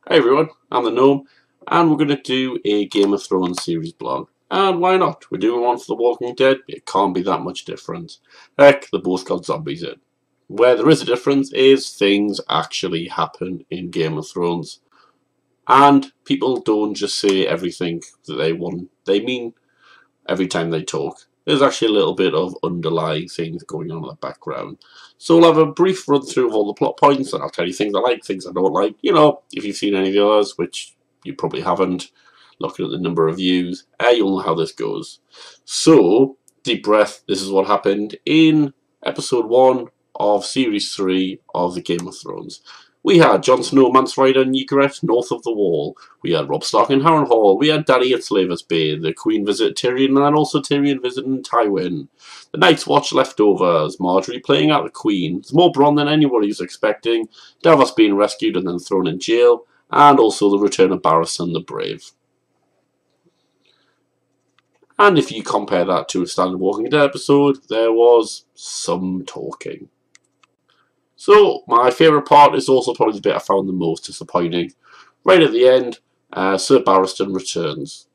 Hey everyone, I'm the Gnome, and we're going to do a Game of Thrones series blog. And why not? We're doing one for The Walking Dead, it can't be that much different. Heck, they're both got zombies in. Where there is a difference is things actually happen in Game of Thrones. And people don't just say everything that they mean every time they talk. There's actually a little bit of underlying things going on in the background. So we'll have a brief run through of all the plot points, and I'll tell you things I like, things I don't like. You know, if you've seen any of the others, which you probably haven't, looking at the number of views, you'll know how this goes. So, deep breath, this is what happened in episode 1 of series 3 of the Game of Thrones. We had Jon Snow, Mance Rayder, and Ygritte north of the Wall. We had Robb Stark in Harrenhal. We had Dany at Slaver's Bay. The Queen visited Tyrion, and also Tyrion visiting Tywin. The Night's Watch leftovers. Marjorie playing out the Queen. There's more Bronn than anybody was expecting. Davos being rescued and then thrown in jail. And also the return of Barristan the Brave. And if you compare that to a standard Walking Dead episode, there was some talking. So, my favourite part is also probably the bit I found the most disappointing. Right at the end, Sir Barristan returns.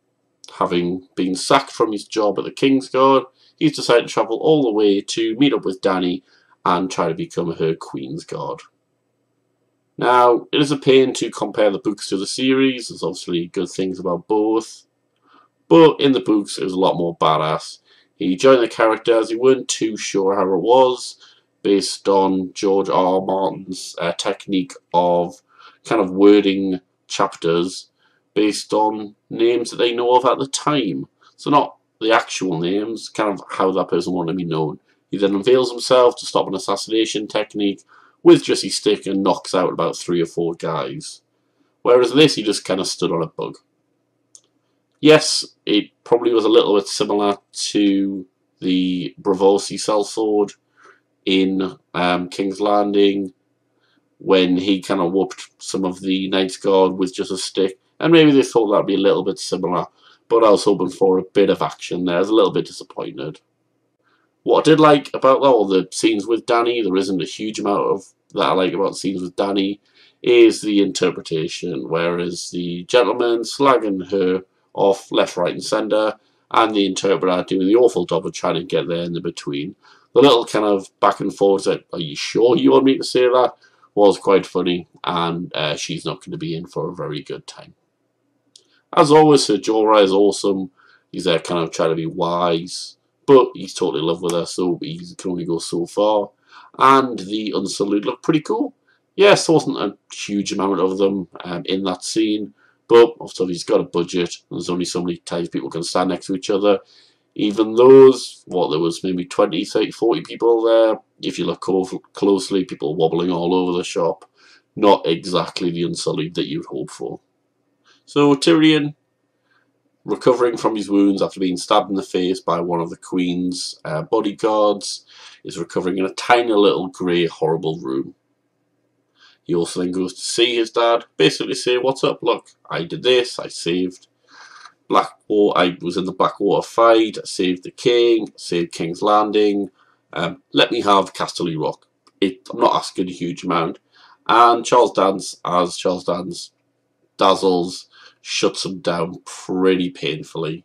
Having been sacked from his job at the Kingsguard, he's decided to travel all the way to meet up with Dany and try to become her Queen's Guard. Now, it is a pain to compare the books to the series. There's obviously good things about both. But in the books, it was a lot more badass. He joined the character as he weren't too sure how it was, based on George R. R. Martin's technique of kind of wording chapters based on names that they know of at the time. So not the actual names, kind of how that person wanted to be known. He then unveils himself to stop an assassination technique with just his stick and knocks out about 3 or 4 guys. Whereas this, he just kind of stood on a bug. Yes, it probably was a little bit similar to the Braavosi sellsword in King's Landing, when he kind of whooped some of the Night's Guard with just a stick, and maybe they thought that'd be a little bit similar, but I was hoping for a bit of action there. I was a little bit disappointed. What I did like about all the scenes with Dany, there isn't a huge amount of that I like about scenes with Dany, is the interpretation, whereas the gentleman slagging her off left, right and centre, and the interpreter doing the awful job of trying to get there in the between. The little kind of back and forth, like, are you sure you want me to say that, was quite funny, and she's not going to be in for a very good time. As always, Sir Jorah is awesome. He's there kind of trying to be wise, but he's totally in love with her, so he can only go so far. And the Unsullied look pretty cool. Yes, there wasn't a huge amount of them in that scene, but also he's got a budget, and there's only so many times people can stand next to each other. Even those, there was maybe 20, 30, 40 people there. If you look closely, people wobbling all over the shop. Not exactly the Unsullied that you'd hope for. So Tyrion, recovering from his wounds after being stabbed in the face by one of the Queen's bodyguards, is recovering in a tiny little grey horrible room. He also then goes to see his dad, basically say, what's up, look, I did this, I saved I was in the Blackwater fight, I saved the king, saved King's Landing, let me have Casterly Rock. I'm not asking a huge amount. And Charles Dance, as Charles Dance dazzles, shuts him down pretty painfully.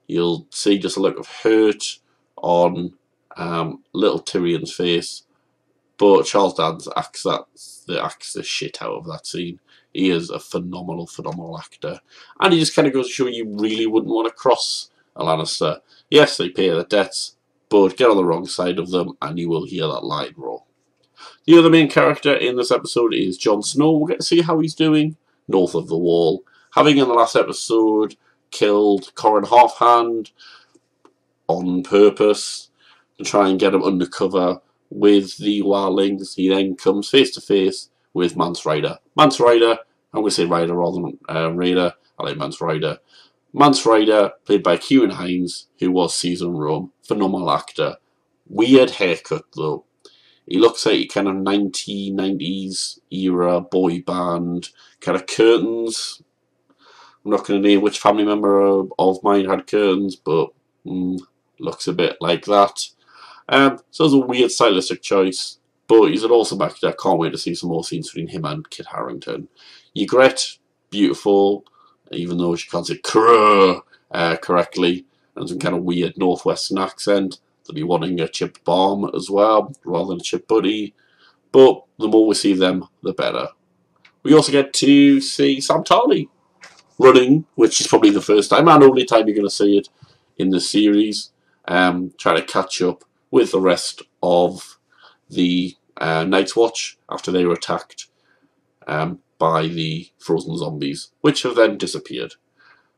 You'll see just a look of hurt on little Tyrion's face, but Charles Dance acts the shit out of that scene. He is a phenomenal, phenomenal actor. And he just kind of goes to show you really wouldn't want to cross a Lannister. Yes, they pay their debts, but get on the wrong side of them and you will hear that line roar. The other main character in this episode is Jon Snow. We'll get to see how he's doing north of the Wall. Having in the last episode killed Corran Halfhand on purpose to try and get him undercover with the wildlings, he then comes face to face with Mance Rayder. Mance Rayder, I'm going to say Ryder rather than Raider. I like Mance Rayder. Mance Rayder, played by Kieran Hines, who was Caesar in Rome. Phenomenal actor. Weird haircut though. He looks like kind of 1990s era boy band, kind of curtains. I'm not going to name which family member of mine had curtains, but looks a bit like that. So it's a weird stylistic choice. But he's an awesome actor. I can't wait to see some more scenes between him and Kit Harington. Ygritte, beautiful, even though she can't say "crrr" correctly, and some kind of weird northwestern accent. They'll be wanting a chipped bomb as well, rather than a chipped buddy. But the more we see them, the better. We also get to see Sam Tarly running, which is probably the first time and only time you're going to see it in the series, trying to catch up with the rest of the Night's Watch after they were attacked by the frozen zombies, which have then disappeared.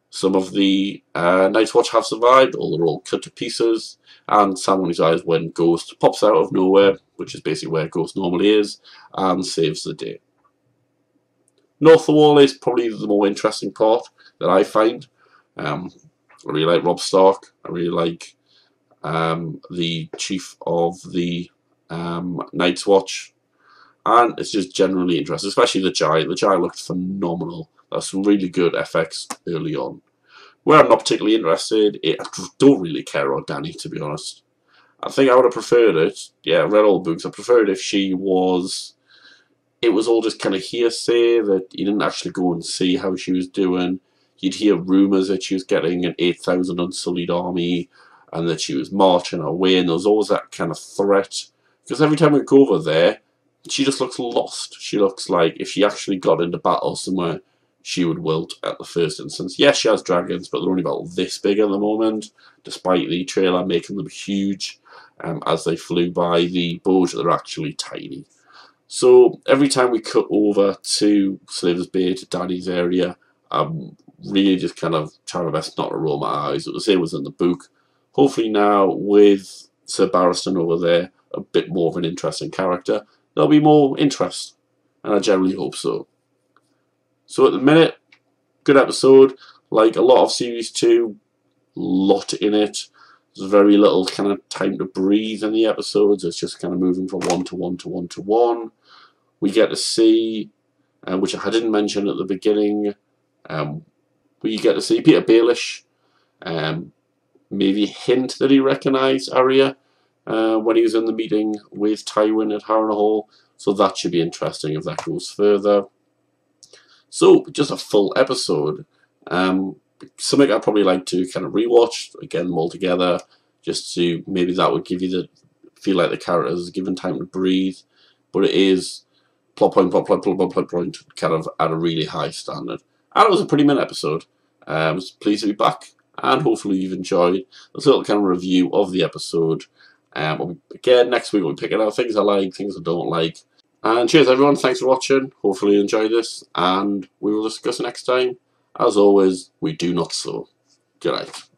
Some of the Night's Watch have survived, all are all cut to pieces, and Sam only dies when Ghost pops out of nowhere, which is basically where Ghost normally is, and saves the day. North of the Wall is probably the more interesting part that I find. I really like Robb Stark. I really like the chief of the Night's Watch, and it's just generally interesting, especially the Giant. The Giant looked phenomenal. There's some really good FX early on. Where I'm not particularly interested, I don't really care about Dany, to be honest. I think I would have preferred it. Yeah, I read all the books. I preferred if she was... It was all just kind of hearsay, that you didn't actually go and see how she was doing. You'd hear rumours that she was getting an 8,000 unsullied army, and that she was marching away, and there was always that kind of threat. Because every time we go over there, she just looks lost. She looks like if she actually got into battle somewhere, she would wilt at the first instance. Yes, she has dragons, but they're only about this big at the moment, despite the trailer making them huge as they flew by. The bows, they're actually tiny. So every time we cut over to Slavers Bay, to Dany's area, I'm really just kind of trying my best not to roll my eyes. It was the same as in the book. Hopefully now, with Sir Barristan over there, a bit more of an interesting character, there'll be more interest, and I generally hope so. So at the minute, good episode. Like a lot of Series 2, lot in it. There's very little kind of time to breathe in the episodes. It's just kind of moving from one to one to one to one. We get to see, which I didn't mention at the beginning, we get to see Peter Baelish maybe hint that he recognised Arya when he was in the meeting with Tywin at Harrenhal. So that should be interesting if that goes further. So, just a full episode. Something I'd probably like to kind of rewatch, again, them all together, just to, maybe that would give you the, feel like the characters given time to breathe. But it is plot point, kind of at a really high standard. And it was a pretty mint episode. I was pleased to be back, and hopefully you've enjoyed this little kind of review of the episode. Again, next week we'll be picking out things I like, things I don't like. And cheers everyone, thanks for watching, hopefully you enjoyed this, and we will discuss next time. As always, we do not so. Good night.